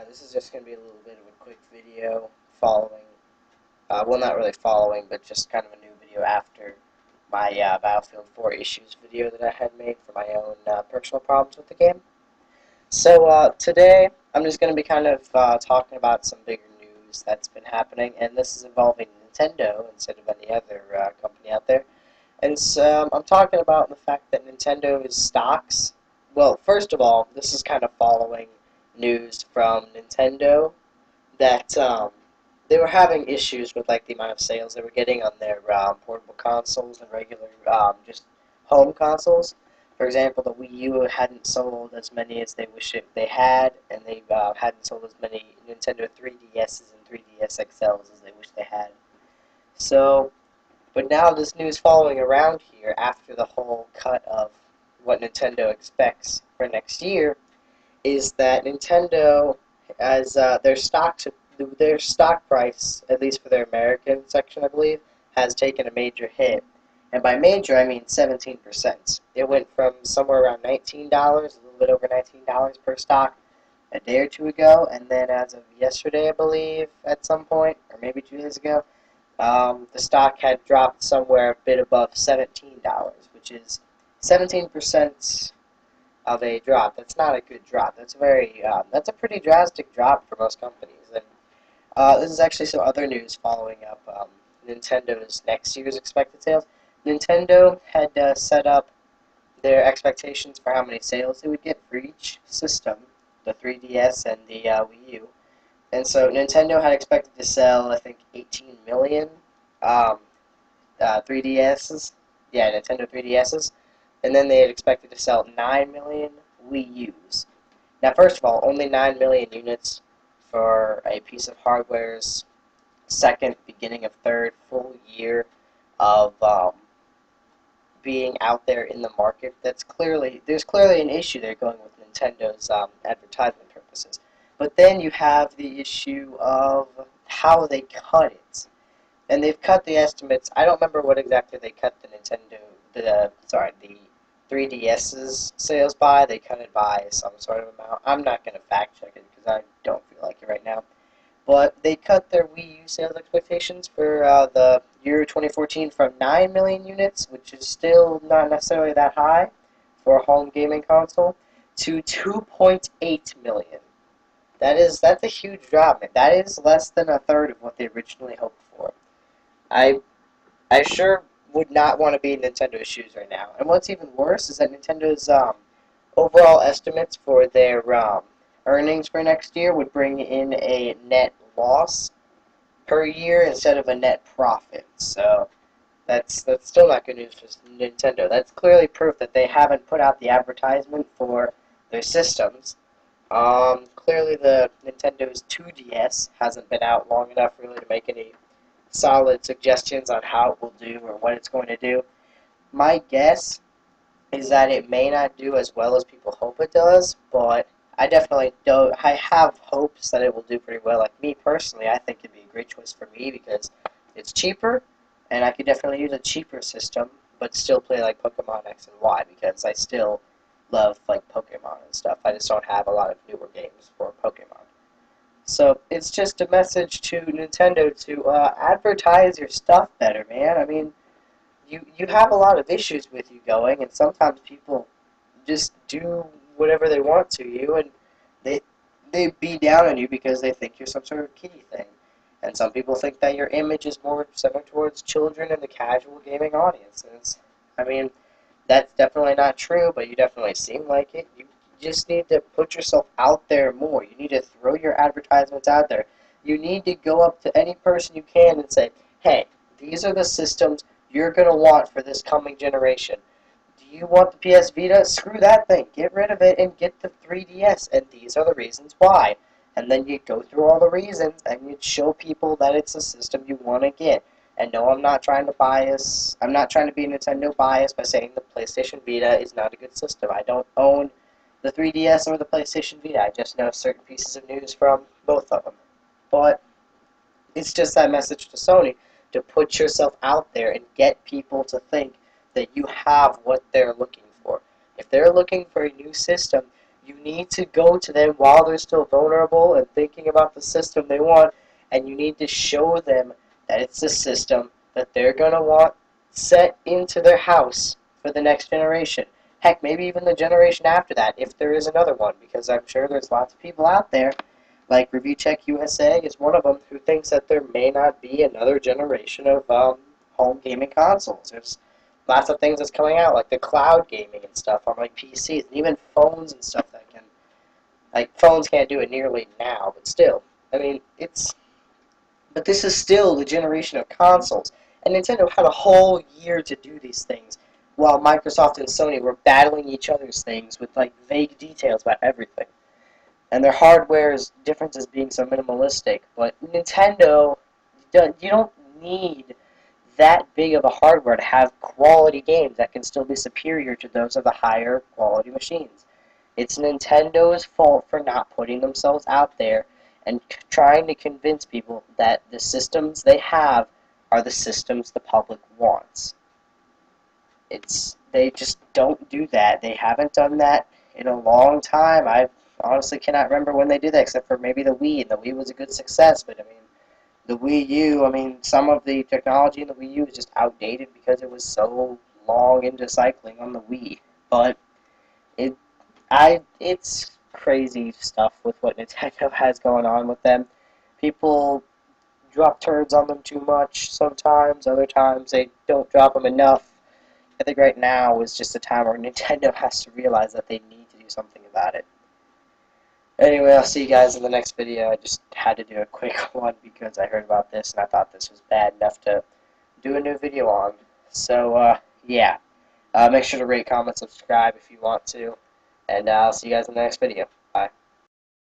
This is just going to be a little bit of a quick video following, well, not really following, but just kind of a new video after my Battlefield 4 issues video that I had made for my own personal problems with the game. So today, I'm just going to be kind of talking about some bigger news that's been happening, and this is involving Nintendo instead of any other company out there. And so I'm talking about the fact that Nintendo's stocks, well, first of all, this is kind of following news from Nintendo that they were having issues with like the amount of sales they were getting on their portable consoles and regular just home consoles. For example, the Wii U hadn't sold as many as they wish they had, and they hadn't sold as many Nintendo 3DSs and 3DS XLs as they wish they had. So, but now this news following around here after the whole cut of what Nintendo expects for next year is that Nintendo, as their stock price, at least for their American section, I believe, has taken a major hit. And by major, I mean 17%. It went from somewhere around $19, a little bit over $19 per stock, a day or two ago, and then as of yesterday, I believe, at some point, or maybe 2 days ago, the stock had dropped somewhere a bit above $17, which is 17% of a drop. That's not a good drop. That's a pretty drastic drop for most companies. And this is actually some other news following up Nintendo's next year's expected sales. Nintendo had set up their expectations for how many sales they would get for each system, the 3DS and the Wii U. And so Nintendo had expected to sell, I think, 18 million 3DSs. Yeah, Nintendo 3DSs. And then they had expected to sell 9 million Wii U's. Now, first of all, only 9 million units for a piece of hardware's second, beginning of third full year of being out there in the market. There's clearly an issue there going with Nintendo's advertisement purposes. But then you have the issue of how they cut it. And they've cut the estimates. I don't remember what exactly they cut the 3DS's sales by. They cut it by some sort of amount. I'm not going to fact check it because I don't feel like it right now. But they cut their Wii U sales expectations for the year 2014 from 9 million units, which is still not necessarily that high for a home gaming console, to 2.8 million. That's a huge drop. That is less than a third of what they originally hoped for. I sure would not want to be in Nintendo's shoes right now. And what's even worse is that Nintendo's overall estimates for their earnings for next year would bring in a net loss per year instead of a net profit. So that's still not good news for Nintendo. That's clearly proof that they haven't put out the advertisement for their systems. Clearly the Nintendo's 2DS hasn't been out long enough really to make any solid suggestions on how it will do or what it's going to do. My guess is that it may not do as well as people hope it does, but I definitely don't. I have hopes that it will do pretty well. Like me personally, I think it'd be a great choice for me because it's cheaper, and I could definitely use a cheaper system, but still play like Pokemon X and Y because I still love like Pokemon and stuff. I just don't have a lot of newer games for Pokemon. So it's just a message to Nintendo to advertise your stuff better, man. I mean, you have a lot of issues with you going, and sometimes people just do whatever they want to you, and they be down on you because they think you're some sort of kiddie thing. And some people think that your image is more centered towards children and the casual gaming audience. And I mean, that's definitely not true, but you definitely seem like it. You just need to put yourself out there more. You need to throw your advertisements out there. You need to go up to any person you can and say, hey, these are the systems you're going to want for this coming generation. Do you want the PS Vita? Screw that thing. Get rid of it and get the 3DS, and these are the reasons why. And then you go through all the reasons, and you show people that it's a system you want to get. And no, I'm not trying to bias. I'm not trying to be Nintendo biased by saying the PlayStation Vita is not a good system. I don't own the 3DS or the PlayStation Vita. I just know certain pieces of news from both of them. But it's just that message to Sony to put yourself out there and get people to think that you have what they're looking for. If they're looking for a new system, You need to go to them while they're still vulnerable and thinking about the system they want, and you need to show them that it's the system that they're going to want set into their house for the next generation. Heck, maybe even the generation after that, if there is another one, because I'm sure there's lots of people out there, like Review Check USA is one of them, who thinks that there may not be another generation of home gaming consoles. There's lots of things that's coming out, like the cloud gaming and stuff on like PCs, and even phones and stuff that can, like phones can't do it nearly now, but still, I mean, but this is still the generation of consoles, and Nintendo had a whole year to do these things, while Microsoft and Sony were battling each other's things with like vague details about everything, and their hardware's differences being so minimalistic. But Nintendo, you don't need that big of a hardware to have quality games that can still be superior to those of the higher quality machines. It's Nintendo's fault for not putting themselves out there and trying to convince people that the systems they have are the systems the public wants. They just don't do that. They haven't done that in a long time. I honestly cannot remember when they did that, except for maybe the Wii. And the Wii was a good success, but I mean, the Wii U, I mean, some of the technology in the Wii U is just outdated because it was so long into cycling on the Wii. But it, it's crazy stuff with what Nintendo has going on with them. People drop turds on them too much sometimes. Other times they don't drop them enough. I think right now is just a time where Nintendo has to realize that they need to do something about it. Anyway, I'll see you guys in the next video. I just had to do a quick one because I heard about this and I thought this was bad enough to do a new video on. So, yeah. Make sure to rate, comment, subscribe if you want to. And I'll see you guys in the next video.